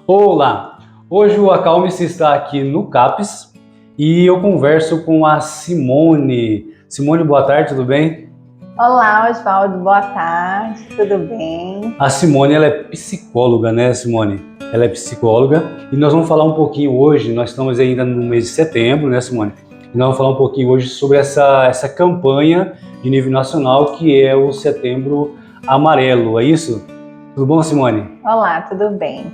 Olá! Hoje o Acalme-se está aqui no CAPES e eu converso com a Simone. Simone, boa tarde, tudo bem? Olá, Osvaldo, boa tarde, tudo bem? A Simone, ela é psicóloga, né, Simone? Ela é psicóloga e nós vamos falar um pouquinho hoje, nós estamos ainda no mês de setembro, né, Simone? E nós vamos falar um pouquinho hoje sobre essa campanha de nível nacional que é o Setembro Amarelo, é isso? Tudo bom, Simone? Olá, tudo bem?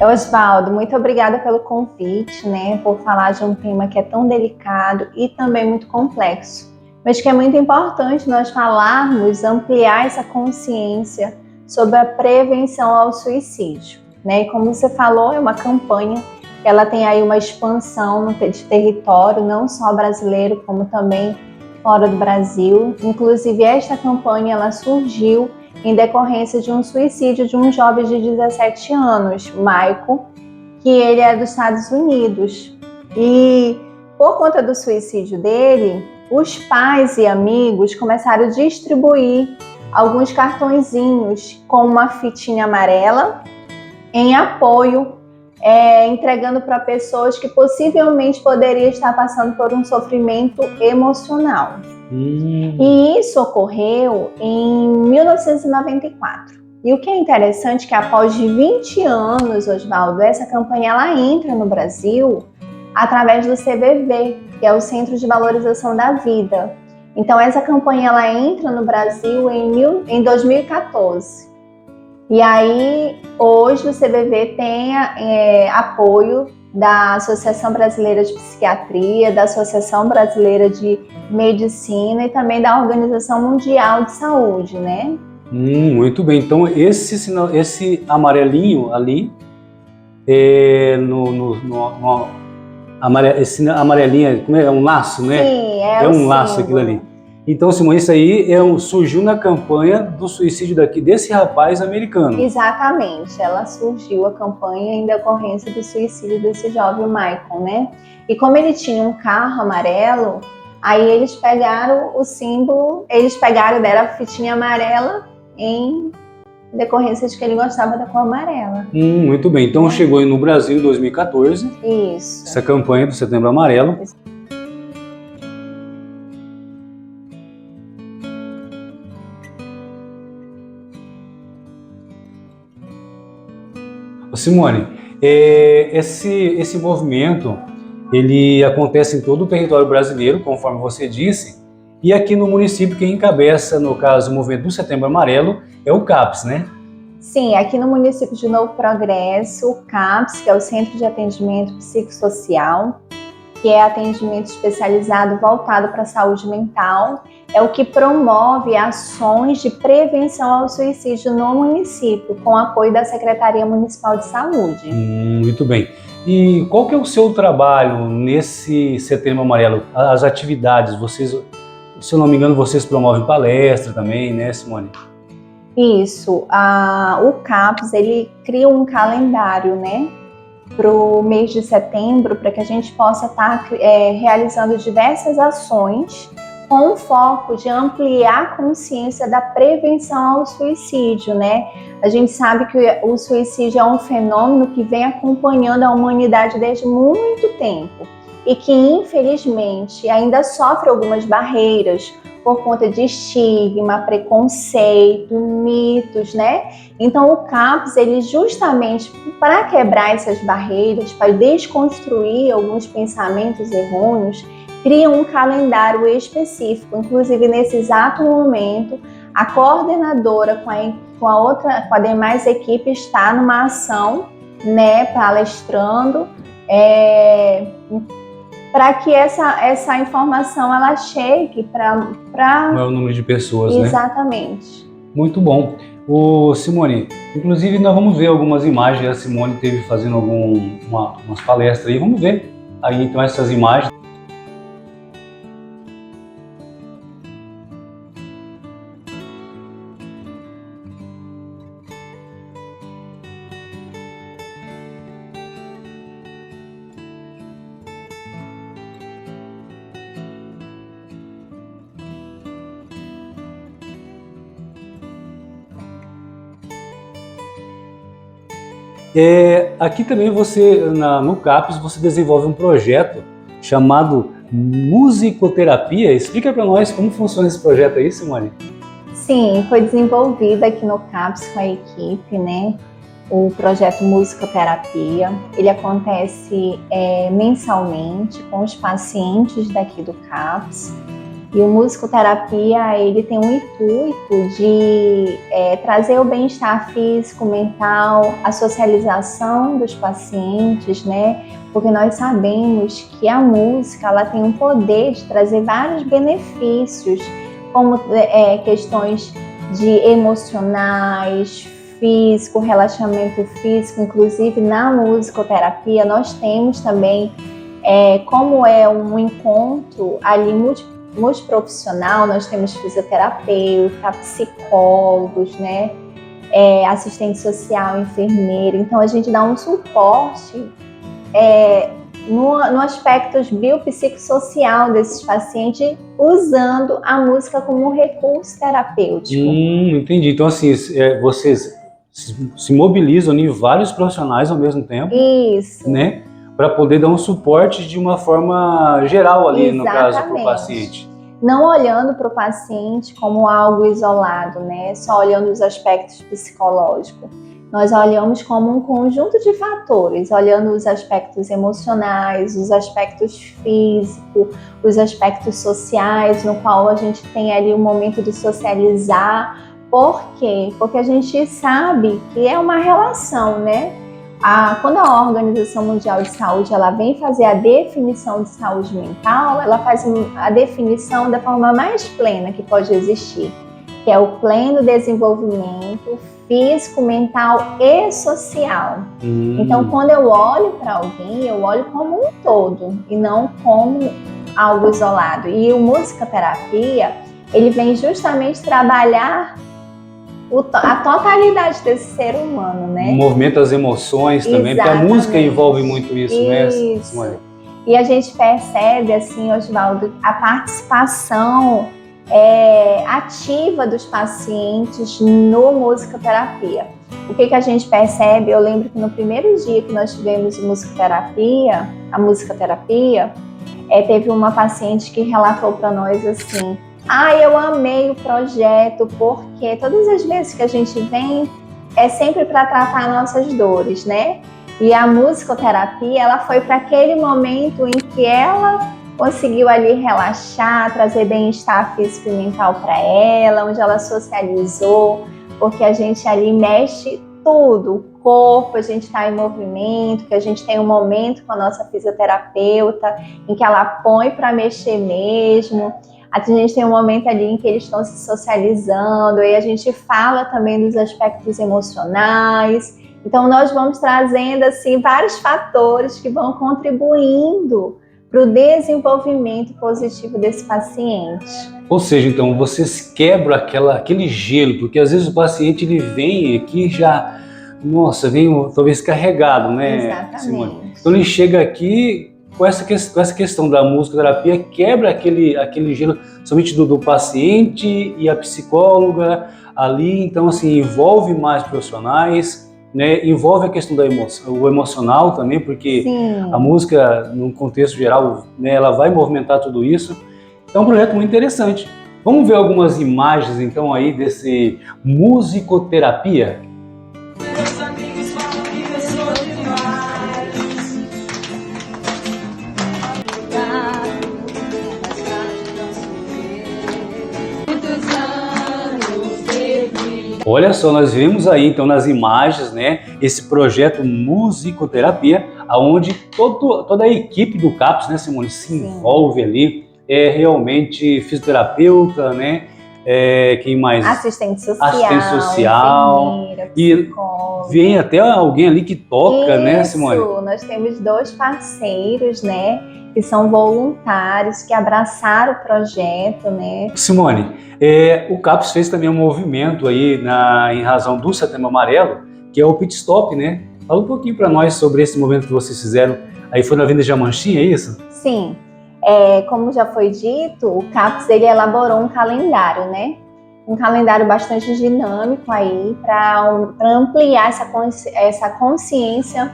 Osvaldo, muito obrigada pelo convite, né, por falar de um tema que é tão delicado e também muito complexo, mas que é muito importante nós falarmos, ampliar essa consciência sobre a prevenção ao suicídio, né? E como você falou, é uma campanha, ela tem aí uma expansão de território, não só brasileiro, como também fora do Brasil. Inclusive, esta campanha ela surgiu em decorrência de um suicídio de um jovem de 17 anos, Michael, que ele é dos Estados Unidos. E por conta do suicídio dele, os pais e amigos começaram a distribuir alguns cartõezinhos com uma fitinha amarela em apoio, entregando para pessoas que possivelmente poderiam estar passando por um sofrimento emocional. E isso ocorreu em 1994. E o que é interessante é que após 20 anos, Osvaldo, essa campanha ela entra no Brasil através do CVV, que é o Centro de Valorização da Vida. Então essa campanha ela entra no Brasil em 2014. E aí hoje o CVV tem apoio da Associação Brasileira de Psiquiatria, da Associação Brasileira de Medicina e também da Organização Mundial de Saúde, né? Muito bem. Então esse amarelinho ali esse amarelinho é um laço, né? Sim, É um laço aquilo ali. Então, Simone, isso aí surgiu na campanha do suicídio desse rapaz americano. Exatamente, ela surgiu a campanha em decorrência do suicídio desse jovem Michael, né? E como ele tinha um carro amarelo, aí eles pegaram o símbolo, deram a fitinha amarela em decorrência de que ele gostava da cor amarela. Muito bem, então chegou no Brasil em 2014. Isso. Essa campanha do Setembro Amarelo. Simone, esse movimento ele acontece em todo o território brasileiro, conforme você disse, e aqui no município quem encabeça, no caso, o movimento do Setembro Amarelo é o CAPES, né? Sim, aqui no município de Novo Progresso, o CAPS, que é o Centro de Atendimento Psicossocial, que é atendimento especializado voltado para a saúde mental, é o que promove ações de prevenção ao suicídio no município, com apoio da Secretaria Municipal de Saúde. Muito bem. E qual que é o seu trabalho nesse Setembro Amarelo? As atividades, se eu não me engano, vocês promovem palestra também, né, Simone? Isso, o CAPS, ele cria um calendário, né, para o mês de setembro, para que a gente possa estar realizando diversas ações com o foco de ampliar a consciência da prevenção ao suicídio, né? A gente sabe que o suicídio é um fenômeno que vem acompanhando a humanidade desde muito tempo e que, infelizmente, ainda sofre algumas barreiras por conta de estigma, preconceito, mitos, né? Então o CAPS, ele justamente para quebrar essas barreiras, para desconstruir alguns pensamentos errôneos, cria um calendário específico. Inclusive, nesse exato momento, a coordenadora com a demais equipe está numa ação, né, palestrando, para que essa informação ela chegue para o maior número de pessoas, né? Exatamente. Muito bom. Simone, inclusive nós vamos ver algumas imagens, a Simone teve fazendo umas palestras aí, vamos ver aí então essas imagens. Aqui também no CAPS, você desenvolve um projeto chamado Musicoterapia. Explica para nós como funciona esse projeto aí, Simone. Sim, foi desenvolvido aqui no CAPS com a equipe, né? O projeto Musicoterapia. Ele acontece mensalmente com os pacientes daqui do CAPS. E o Musicoterapia, ele tem o intuito de trazer o bem-estar físico, mental, a socialização dos pacientes, né? Porque nós sabemos que a música, ela tem um poder de trazer vários benefícios, como questões de emocionais, físico, relaxamento físico. Inclusive, na musicoterapia, nós temos também, como é um encontro ali multiprofissional, nós temos fisioterapeuta, psicólogos, né? Assistente social, enfermeira. Então, a gente dá um suporte no aspecto biopsicossocial desses pacientes, usando a música como um recurso terapêutico. Entendi. Então, assim, vocês se mobilizam em vários profissionais ao mesmo tempo. Isso. Né? Para poder dar um suporte de uma forma geral ali, no caso, para o paciente. Não olhando para o paciente como algo isolado, né? Só olhando os aspectos psicológicos. Nós olhamos como um conjunto de fatores, olhando os aspectos emocionais, os aspectos físicos, os aspectos sociais, no qual a gente tem ali um momento de socializar. Por quê? Porque a gente sabe que é uma relação, né? Quando a Organização Mundial de Saúde ela vem fazer a definição de saúde mental, ela faz a definição da forma mais plena que pode existir, que é o pleno desenvolvimento físico, mental e social. Então, quando eu olho para alguém, eu olho como um todo e não como algo isolado. E o musicoterapia, ele vem justamente trabalhar a totalidade desse ser humano, né? O movimento das emoções também, porque a música envolve muito isso, né, Simone? E a gente percebe, assim, Osvaldo, a participação ativa dos pacientes no musicoterapia. O que a gente percebe? Eu lembro que no primeiro dia que nós tivemos a musicoterapia, teve uma paciente que relatou para nós assim: eu amei o projeto, porque todas as vezes que a gente vem é sempre para tratar nossas dores, né? E a musicoterapia, ela foi para aquele momento em que ela conseguiu ali relaxar, trazer bem-estar físico e mental para ela, onde ela socializou, porque a gente ali mexe tudo, o corpo, a gente está em movimento, que a gente tem um momento com a nossa fisioterapeuta, em que ela põe para mexer mesmo. A gente tem um momento ali em que eles estão se socializando, e a gente fala também dos aspectos emocionais. Então, nós vamos trazendo assim vários fatores que vão contribuindo para o desenvolvimento positivo desse paciente. Ou seja, então, vocês quebram aquele gelo, porque às vezes o paciente ele vem aqui já, vem talvez carregado, né? Exatamente. Simone? Então ele chega aqui com essa questão da musicoterapia, quebra aquele gelo somente do paciente e a psicóloga ali, então assim, envolve mais profissionais, né? Envolve a questão o emocional também, porque Sim. A música, no contexto geral, né, ela vai movimentar tudo isso. É um projeto muito interessante. Vamos ver algumas imagens então aí desse musicoterapia? Meus amigos falam que eu sou demais. Muitos anos de... Olha só, nós vemos aí então nas imagens, né, esse projeto musicoterapia, onde toda a equipe do CAPS, né, Simone, se envolve ali, realmente fisioterapeuta, né, quem mais? Assistente social, enfermeira, psicólogo. E vem até alguém ali que toca, isso, né, Simone? Isso, nós temos 2 parceiros, né, que são voluntários, que abraçaram o projeto, né. Simone, o CAPS fez também um movimento aí em razão do Setembro Amarelo, que é o Pit Stop, né? Fala um pouquinho para nós sobre esse movimento que vocês fizeram. Aí foi na Avenida Jamanchim, é isso? Sim. Como já foi dito, o CAPS ele elaborou um calendário, né? um calendário bastante dinâmico aí para ampliar essa consciência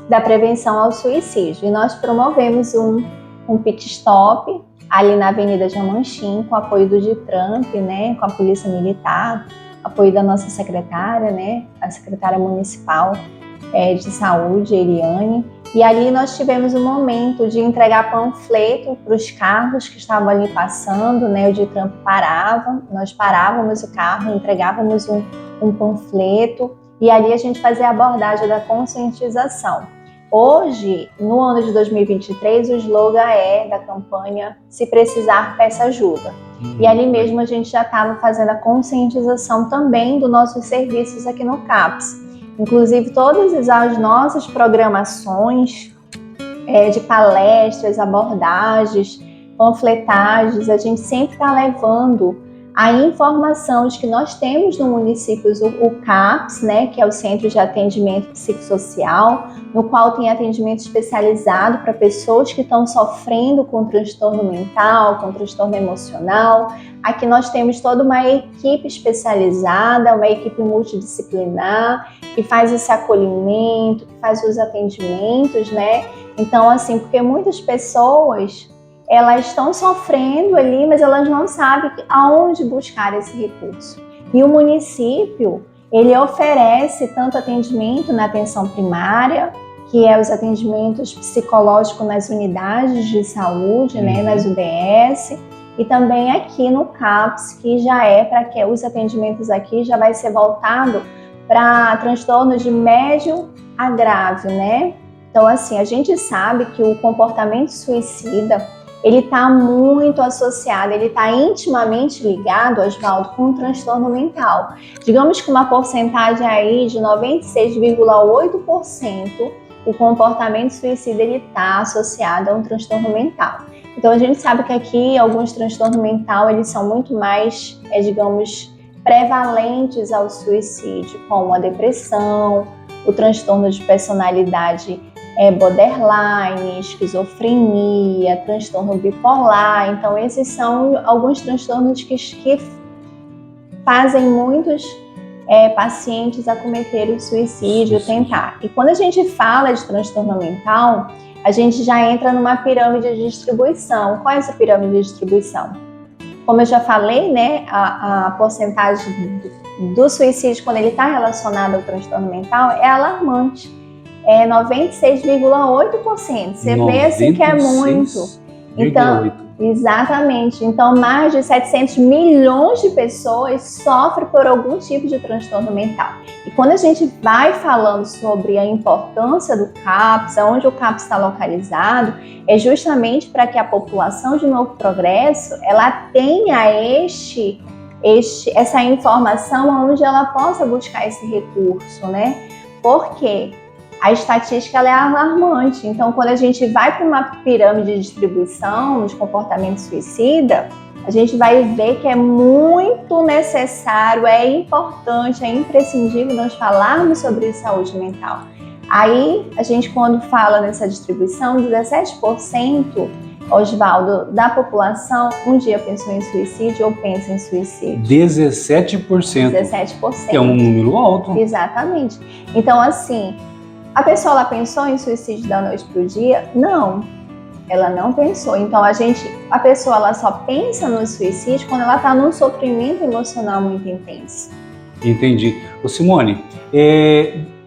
da prevenção ao suicídio. E nós promovemos um pit stop ali na Avenida Jamanchim, com apoio do DITRAMP, né, com a Polícia Militar, apoio da nossa secretária, né, a secretária municipal de saúde, Eliane. E ali nós tivemos um momento de entregar panfleto para os carros que estavam ali passando, né? O DITRAMP parava, nós parávamos o carro, entregávamos um panfleto e ali a gente fazia a abordagem da conscientização. Hoje, no ano de 2023, o slogan da campanha "Se precisar, peça ajuda". E ali mesmo a gente já estava fazendo a conscientização também dos nossos serviços aqui no CAPS. Inclusive, todas as nossas programações de palestras, abordagens, panfletagens, a gente sempre está levando a informação de que nós temos no município o CAPS, né, que é o Centro de Atendimento Psicossocial, no qual tem atendimento especializado para pessoas que estão sofrendo com transtorno mental, com transtorno emocional. Aqui nós temos toda uma equipe especializada, uma equipe multidisciplinar, que faz esse acolhimento, que faz os atendimentos, né? Então, assim, porque muitas pessoas, elas estão sofrendo ali, mas elas não sabem aonde buscar esse recurso. E o município, ele oferece tanto atendimento na atenção primária, que é os atendimentos psicológicos nas unidades de saúde, né, nas UBS, e também aqui no CAPS, que já é para que os atendimentos aqui já vai ser voltado para transtornos de médio a grave, né? Então, assim, a gente sabe que o comportamento suicida, ele está muito associado, ele está intimamente ligado, Osvaldo, com um transtorno mental. Digamos que uma porcentagem aí de 96,8%, o comportamento suicida ele está associado a um transtorno mental. Então a gente sabe que aqui alguns transtornos mentais eles são muito mais, digamos, prevalentes ao suicídio, como a depressão, o transtorno de personalidade borderline, esquizofrenia, transtorno bipolar. Então esses são alguns transtornos que fazem muitos pacientes a cometer o suicídio, tentar. E quando a gente fala de transtorno mental, a gente já entra numa pirâmide de distribuição. Qual é essa pirâmide de distribuição? Como eu já falei, né, a porcentagem do suicídio, quando ele está relacionado ao transtorno mental, é alarmante. É 96,8%. Você vê assim que é muito. Então, exatamente. Então, mais de 700 milhões de pessoas sofrem por algum tipo de transtorno mental. E quando a gente vai falando sobre a importância do CAPS, onde o CAPS está localizado, é justamente para que a população de Novo Progresso ela tenha essa informação onde ela possa buscar esse recurso, né? Porque a estatística ela é alarmante. Então, quando a gente vai para uma pirâmide de distribuição de comportamento suicida, a gente vai ver que é muito necessário, é importante, é imprescindível nós falarmos sobre saúde mental. Aí, a gente quando fala nessa distribuição, 17%, Osvaldo, da população um dia pensou em suicídio ou pensa em suicídio. 17%. 17%. Que é um número alto. Exatamente. Então, assim, a pessoa ela pensou em suicídio da noite para o dia? Não, ela não pensou. Então a pessoa ela só pensa no suicídio quando ela está num sofrimento emocional muito intenso. Entendi. Ô Simone,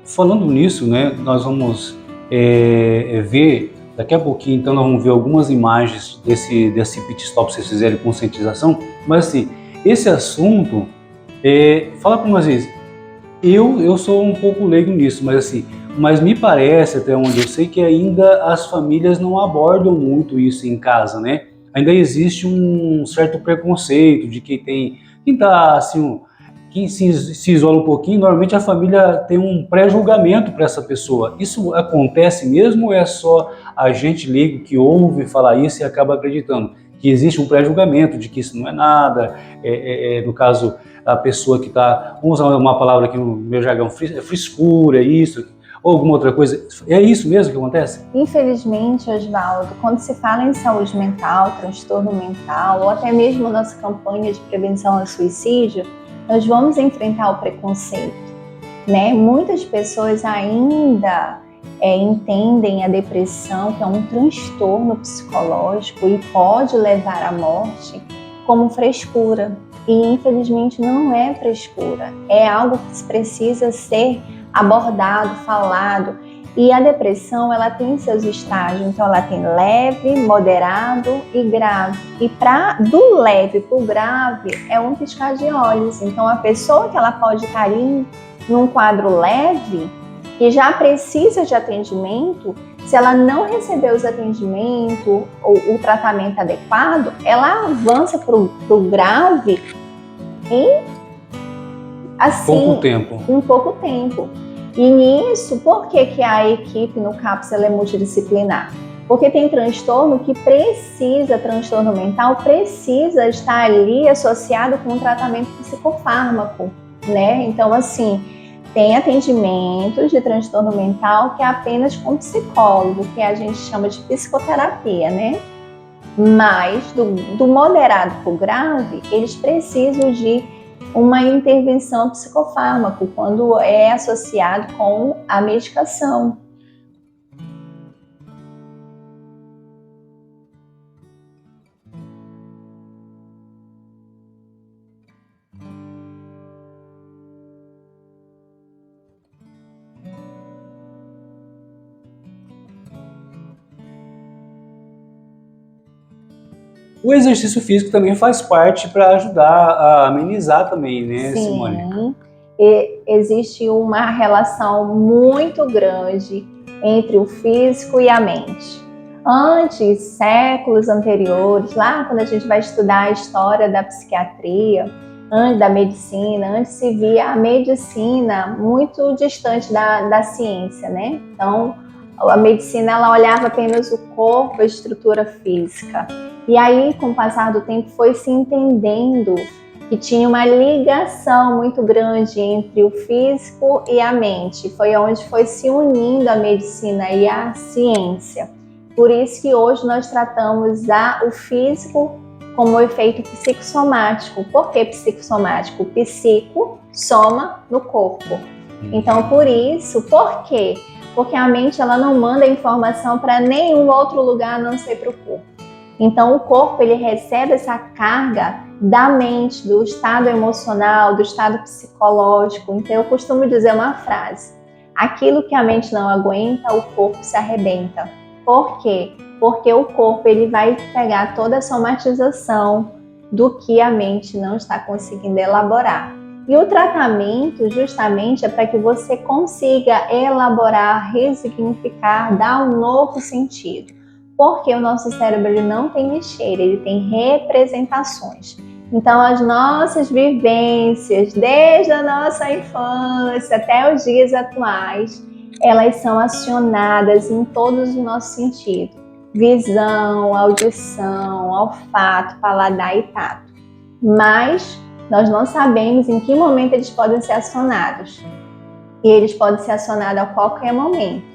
falando nisso, né, nós vamos ver daqui a pouquinho, então nós vamos ver algumas imagens desse pit stop que vocês fizeram de conscientização, mas assim, esse assunto, fala para nós vezes, eu sou um pouco leigo nisso, mas me parece, até onde eu sei, que ainda as famílias não abordam muito isso em casa, né? Ainda existe um certo preconceito de quem tá assim, quem se isola um pouquinho, normalmente a família tem um pré-julgamento para essa pessoa. Isso acontece mesmo ou é só a gente leigo que ouve falar isso e acaba acreditando que existe um pré-julgamento de que isso não é nada, no caso, a pessoa que está, vamos usar uma palavra aqui no meu jargão, frescura, isso, ou alguma outra coisa? É isso mesmo que acontece? Infelizmente, Osvaldo, quando se fala em saúde mental, transtorno mental, ou até mesmo nossa campanha de prevenção ao suicídio, nós vamos enfrentar o preconceito, né? Muitas pessoas ainda entendem a depressão, que é um transtorno psicológico e pode levar à morte, como frescura. E infelizmente não é frescura, é algo que precisa ser abordado, falado. E a depressão, ela tem seus estágios, então ela tem leve, moderado e grave. E do leve para o grave é um piscar de olhos. Então a pessoa que ela pode estar ali num quadro leve, que já precisa de atendimento, se ela não receber os atendimentos ou o tratamento adequado, ela avança para o grave em assim, pouco tempo. E nisso, por que a equipe no CAPS é multidisciplinar? Porque tem transtorno mental precisa estar ali associado com um tratamento psicofármaco, né? Então, assim, tem atendimentos de transtorno mental que é apenas com psicólogo, que a gente chama de psicoterapia, né? Mas do moderado para o grave, eles precisam de uma intervenção psicofármaco, quando é associado com a medicação. O exercício físico também faz parte para ajudar a amenizar também, né, Sim. Simone? Existe uma relação muito grande entre o físico e a mente. Antes, séculos anteriores, lá quando a gente vai estudar a história da psiquiatria, antes da medicina, antes se via a medicina muito distante da ciência, né? Então, a medicina, ela olhava apenas o corpo, a estrutura física. E aí, com o passar do tempo, foi se entendendo que tinha uma ligação muito grande entre o físico e a mente. Foi onde foi se unindo a medicina e a ciência. Por isso que hoje nós tratamos o físico como efeito psicossomático. Por que psicossomático? Psico soma no corpo. Então, por isso, por quê? Porque a mente, ela não manda informação para nenhum outro lugar a não ser para o corpo. Então, o corpo, ele recebe essa carga da mente, do estado emocional, do estado psicológico. Então, eu costumo dizer uma frase: aquilo que a mente não aguenta, o corpo se arrebenta. Por quê? Porque o corpo, ele vai pegar toda a somatização do que a mente não está conseguindo elaborar. E o tratamento, justamente, é para que você consiga elaborar, ressignificar, dar um novo sentido. Porque o nosso cérebro, ele não tem lixeira, ele tem representações. Então, as nossas vivências, desde a nossa infância até os dias atuais, elas são acionadas em todos os nossos sentidos. Visão, audição, olfato, paladar e tato. Mas nós não sabemos em que momento eles podem ser acionados. E eles podem ser acionados a qualquer momento.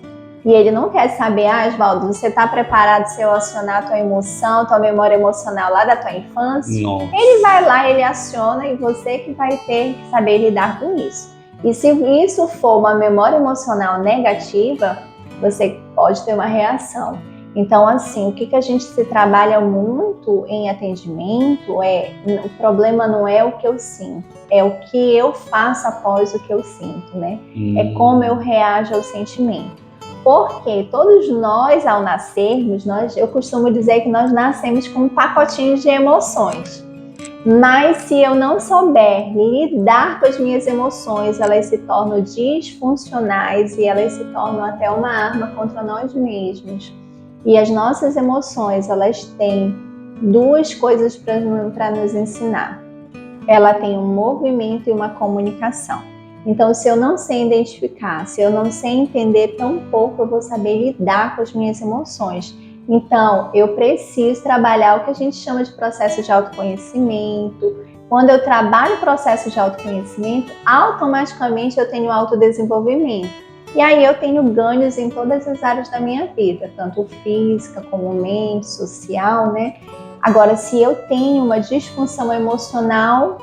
E ele não quer saber, Osvaldo, você está preparado se eu acionar a tua emoção, tua memória emocional lá da tua infância? Não. Ele vai lá, ele aciona e você que vai ter que saber lidar com isso. E se isso for uma memória emocional negativa, você pode ter uma reação. Então, assim, o que a gente se trabalha muito em atendimento o problema não é o que eu sinto, é o que eu faço após o que eu sinto, né? É como eu reajo ao sentimento. Porque todos nós, ao nascermos, eu costumo dizer que nós nascemos com um pacotinho de emoções. Mas se eu não souber lidar com as minhas emoções, elas se tornam disfuncionais e elas se tornam até uma arma contra nós mesmos. E as nossas emoções, elas têm duas coisas para nos ensinar. Ela tem um movimento e uma comunicação. Então, se eu não sei identificar, se eu não sei entender, tampouco eu vou saber lidar com as minhas emoções. Então, eu preciso trabalhar o que a gente chama de processo de autoconhecimento. Quando eu trabalho o processo de autoconhecimento, automaticamente eu tenho autodesenvolvimento. E aí eu tenho ganhos em todas as áreas da minha vida, tanto física como mente, social, né? Agora, se eu tenho uma disfunção emocional,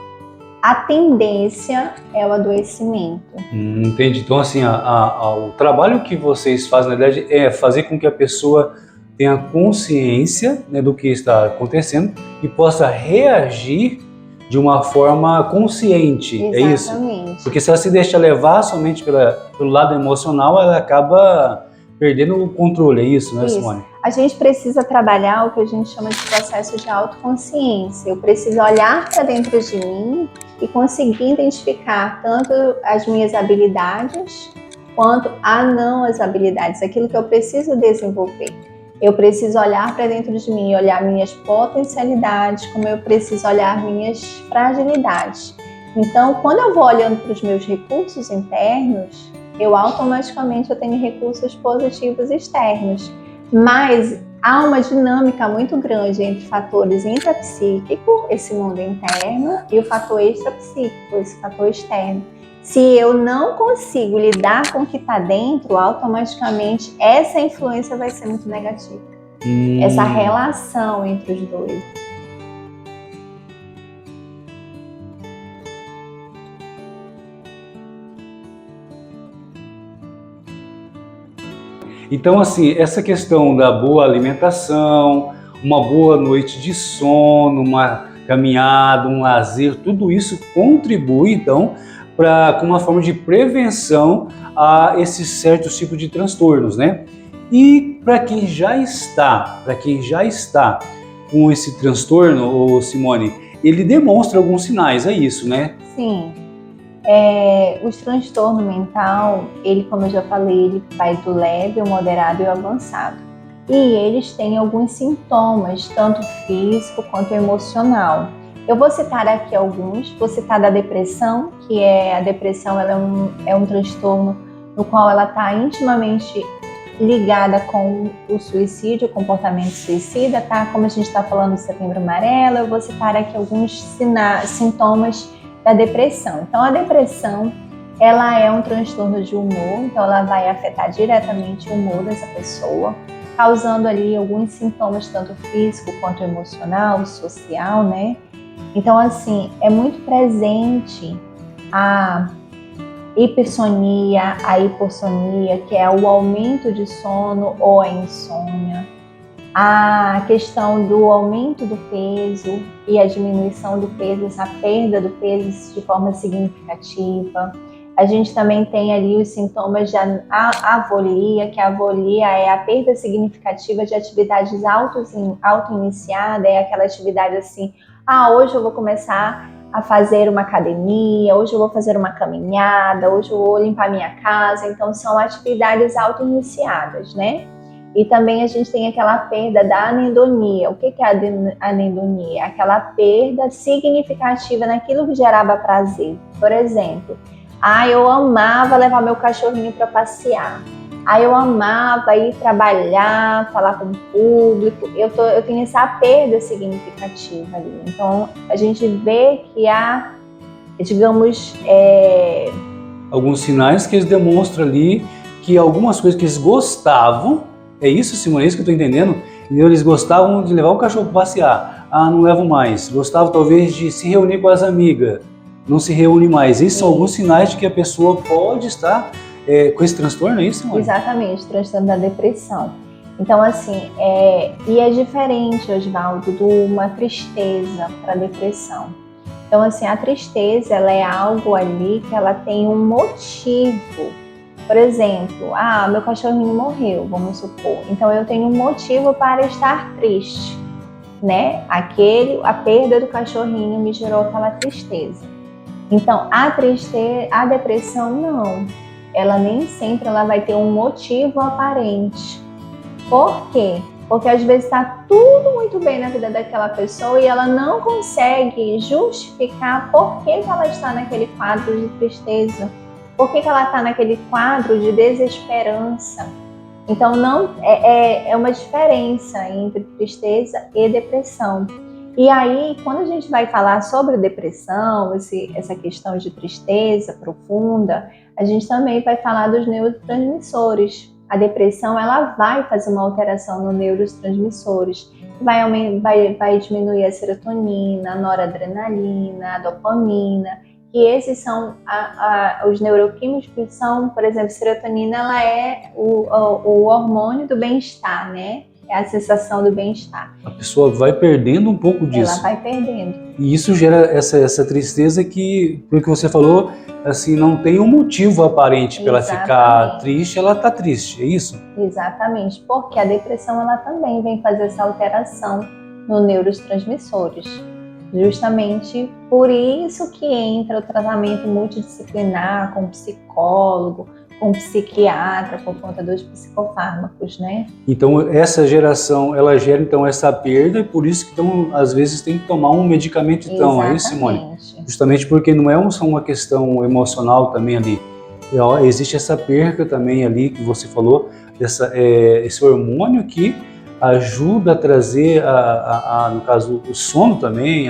a tendência é o adoecimento. Entendi. Então, assim, o trabalho que vocês fazem, na verdade, é fazer com que a pessoa tenha consciência, né, do que está acontecendo e possa reagir de uma forma consciente, é isso? Exatamente. Porque se ela se deixa levar somente pelo lado emocional, ela acaba perdendo o controle, é isso, né, Isso. Simone? A gente precisa trabalhar o que a gente chama de processo de autoconsciência. Eu preciso olhar para dentro de mim e conseguir identificar tanto as minhas habilidades quanto as habilidades, aquilo que eu preciso desenvolver. Eu preciso olhar para dentro de mim e olhar minhas potencialidades, como eu preciso olhar minhas fragilidades. Então, quando eu vou olhando para os meus recursos internos, eu automaticamente tenho recursos positivos externos. Mas há uma dinâmica muito grande entre fatores intrapsíquicos, esse mundo interno, e o fator extrapsíquico, esse fator externo. Se eu não consigo lidar com o que está dentro, automaticamente essa influência vai ser muito negativa. Essa relação entre os dois. Então, assim, essa questão da boa alimentação, uma boa noite de sono, uma caminhada, um lazer, tudo isso contribui, então, com uma forma de prevenção a esses certos tipos de transtornos, né? E para quem já está com esse transtorno, Simone, ele demonstra alguns sinais, é isso, né? Sim. O transtorno mental, ele, como eu já falei, ele vai do leve, o moderado e o avançado. E eles têm alguns sintomas, tanto físico quanto emocional. Eu vou citar aqui alguns, vou citar da depressão, que a depressão ela é um transtorno no qual ela está intimamente ligada com o suicídio, o comportamento suicida, tá? Como a gente está falando do Setembro Amarelo, eu vou citar aqui alguns sintomas da depressão. Então, a depressão, ela é um transtorno de humor, então ela vai afetar diretamente o humor dessa pessoa, causando ali alguns sintomas, tanto físico quanto emocional, social, né? Então, assim, é muito presente a hipersonia, a hipossonia, que é o aumento de sono ou a insônia, a questão do aumento do peso e a diminuição do peso, essa perda do peso de forma significativa. A gente também tem ali os sintomas de avolia, que a avolia é a perda significativa de atividades auto-iniciada, é aquela atividade assim, hoje eu vou começar a fazer uma academia, hoje eu vou fazer uma caminhada, hoje eu vou limpar minha casa. Então são atividades auto-iniciadas, né? E também a gente tem aquela perda da anedonia. O que é a anedonia? Aquela perda significativa naquilo que gerava prazer. Por exemplo, eu amava levar meu cachorrinho para passear. Eu amava ir trabalhar, falar com o público. Eu tenho essa perda significativa ali. Então, a gente vê que há, digamos... alguns sinais que eles demonstram ali que algumas coisas que eles gostavam, é isso, Simone, é isso que eu estou entendendo? Eles gostavam de levar o cachorro para passear. Não levo mais. Gostavam talvez de se reunir com as amigas. Não se reúne mais. Esses são alguns sinais de que a pessoa pode estar com esse transtorno, é isso, Simone? Exatamente, transtorno da depressão. Então, assim, e é diferente, Osvaldo, de uma tristeza para depressão. Então, assim, a tristeza, ela é algo ali que ela tem um motivo. Por exemplo, meu cachorrinho morreu, vamos supor. Então, eu tenho um motivo para estar triste, né? A perda do cachorrinho me gerou aquela tristeza. Então, a depressão, não. Ela nem sempre vai ter um motivo aparente. Por quê? Porque às vezes está tudo muito bem na vida daquela pessoa e ela não consegue justificar por que ela está naquele quadro de tristeza, por que ela está naquele quadro de desesperança. Então, não é uma diferença entre tristeza e depressão. E aí, quando a gente vai falar sobre depressão, essa questão de tristeza profunda, a gente também vai falar dos neurotransmissores. A depressão, ela vai fazer uma alteração nos neurotransmissores. Vai diminuir a serotonina, a noradrenalina, a dopamina. E esses são os neuroquímicos que são, por exemplo, serotonina, ela é o hormônio do bem-estar, né? É a sensação do bem-estar. A pessoa vai perdendo um pouco disso. Ela vai perdendo. E isso gera essa tristeza que, pelo que você falou, assim, não tem um motivo aparente para ela ficar Exatamente. triste, ela está triste, é isso? Exatamente, porque a depressão ela também vem fazer essa alteração nos neurotransmissores. Justamente por isso que entra o tratamento multidisciplinar com psicólogo, com psiquiatra, por conta dos psicofármacos, né? Então essa geração, ela gera então essa perda e por isso que então, às vezes tem que tomar um medicamento então, é isso, Simone? Exatamente. Justamente porque não é só uma questão emocional também ali. Existe essa perca também ali que você falou, esse hormônio que ajuda a trazer, no caso, o sono também,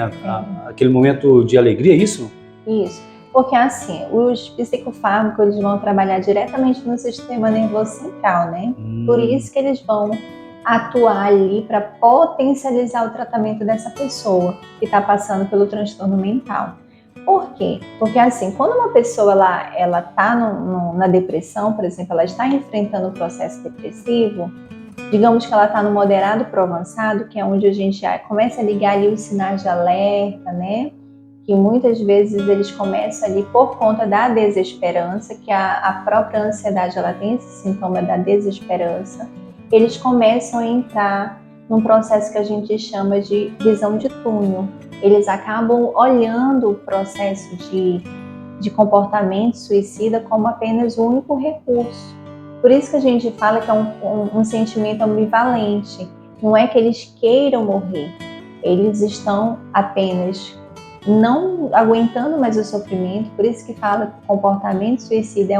aquele momento de alegria, é isso? Isso, porque assim, os psicofármacos eles vão trabalhar diretamente no sistema nervoso central, né? Por isso que eles vão atuar ali para potencializar o tratamento dessa pessoa que está passando pelo transtorno mental. Por quê? Porque assim, quando uma pessoa ela está na depressão, por exemplo, ela está enfrentando o processo depressivo, digamos que ela está no moderado para o avançado, que é onde a gente já começa a ligar ali os sinais de alerta, né? Que muitas vezes eles começam ali por conta da desesperança, que a própria ansiedade ela tem esse sintoma da desesperança, eles começam a entrar num processo que a gente chama de visão de túnel. Eles acabam olhando o processo de comportamento suicida como apenas o único recurso. Por isso que a gente fala que é um sentimento ambivalente. Não é que eles queiram morrer, eles estão apenas não aguentando mais o sofrimento. Por isso que fala que o comportamento suicida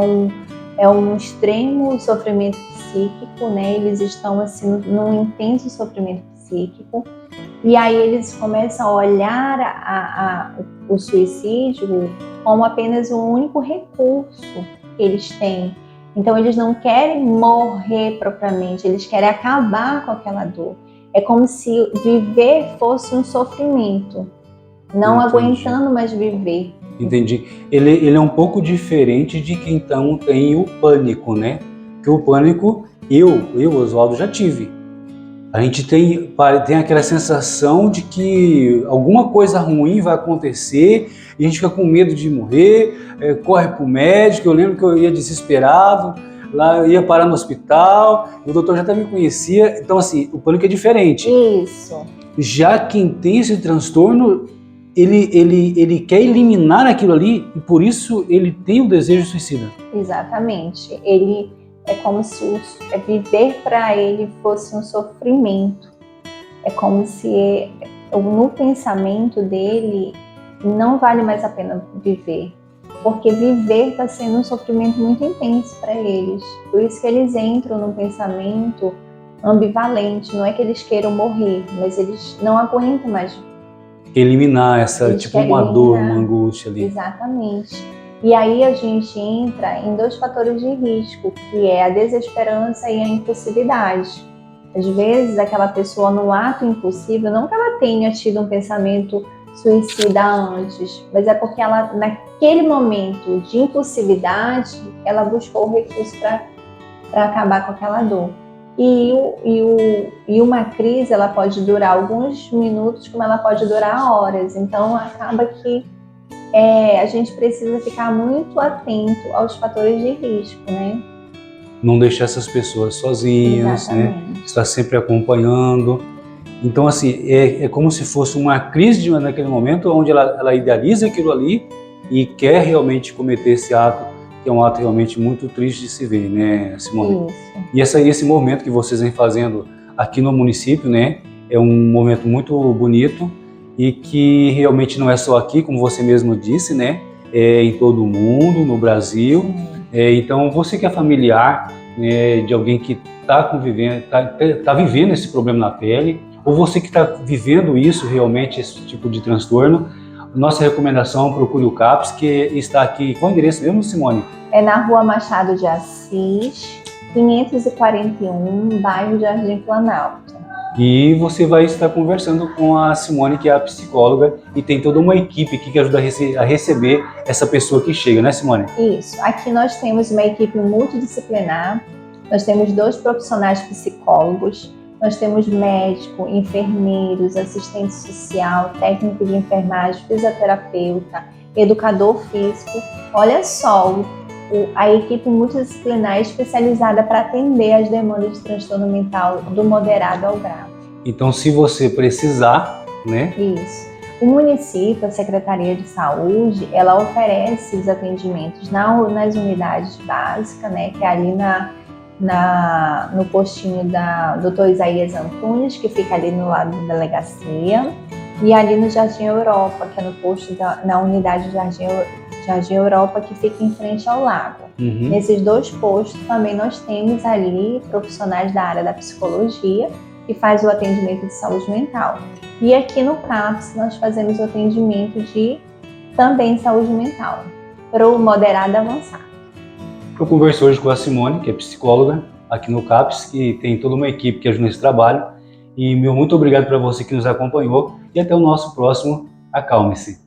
é um extremo sofrimento psíquico, né? Eles estão assim num intenso sofrimento psíquico. E aí eles começam a olhar o suicídio como apenas o único recurso que eles têm. Então eles não querem morrer propriamente, eles querem acabar com aquela dor. É como se viver fosse um sofrimento, não aguentando mais viver. Entendi. Ele é um pouco diferente de quem então tem o pânico, né? Porque o pânico, eu Oswaldo, já tive. A gente tem aquela sensação de que alguma coisa ruim vai acontecer e a gente fica com medo de morrer, corre para o médico. Eu lembro que eu ia desesperado, lá eu ia parar no hospital, o doutor já até me conhecia. Então, assim, o pânico é diferente. Isso. Já quem tem esse transtorno, ele quer eliminar aquilo ali e por isso ele tem o desejo suicida. Exatamente. Ele é como se viver para ele fosse um sofrimento. É como se no pensamento dele não vale mais a pena viver, porque viver está sendo um sofrimento muito intenso para eles. Por isso que eles entram num pensamento ambivalente. Não é que eles queiram morrer, mas eles não aguentam mais. Eliminar essa, Eles tipo uma dor, uma angústia ali. Exatamente. E aí a gente entra em 2 fatores de risco, que é a desesperança e a impulsividade. Às vezes aquela pessoa no ato impulsivo, não que ela tenha tido um pensamento suicida antes, mas é porque ela, naquele momento de impulsividade, ela buscou o recurso para acabar com aquela dor. E uma crise, ela pode durar alguns minutos, como ela pode durar horas. Então acaba que a gente precisa ficar muito atento aos fatores de risco, né? Não deixar essas pessoas sozinhas, né? Estar sempre acompanhando. Então, assim, é como se fosse uma crise naquele momento, onde ela idealiza aquilo ali e quer realmente cometer esse ato, que é um ato realmente muito triste de se ver, né, Simone? Isso. E esse movimento que vocês vêm fazendo aqui no município, né, é um movimento muito bonito e que realmente não é só aqui, como você mesmo disse, né, é em todo o mundo, no Brasil. Então, você que é familiar, né, de alguém que está vivendo esse problema na pele, ou você que está vivendo isso realmente, esse tipo de transtorno, nossa recomendação, procure o CAPS, que está aqui, qual é o endereço mesmo, Simone? É na Rua Machado de Assis, 541, bairro Jardim Planalto. E você vai estar conversando com a Simone, que é a psicóloga, e tem toda uma equipe aqui que ajuda a receber essa pessoa que chega, né, Simone? Isso. Aqui nós temos uma equipe multidisciplinar, nós temos 2 profissionais psicólogos, nós temos médico, enfermeiros, assistente social, técnico de enfermagem, fisioterapeuta, educador físico. Olha só, a equipe multidisciplinar é especializada para atender as demandas de transtorno mental do moderado ao grave. Então, se você precisar, né? Isso. O município, a Secretaria de Saúde, ela oferece os atendimentos nas unidades básicas, né, que é ali no postinho da Dr. Isaías Antunes, que fica ali no lado da delegacia, e ali no Jardim Europa, que é no posto na unidade Jardim Europa, que fica em frente ao lago. Uhum. Nesses 2 postos também nós temos ali profissionais da área da psicologia, que faz o atendimento de saúde mental. E aqui no CAPS nós fazemos o atendimento de também saúde mental, para o moderado avançado. Eu converso hoje com a Simone, que é psicóloga aqui no CAPS, que tem toda uma equipe que ajuda nesse trabalho. E meu muito obrigado para você que nos acompanhou e até o nosso próximo Acalme-se.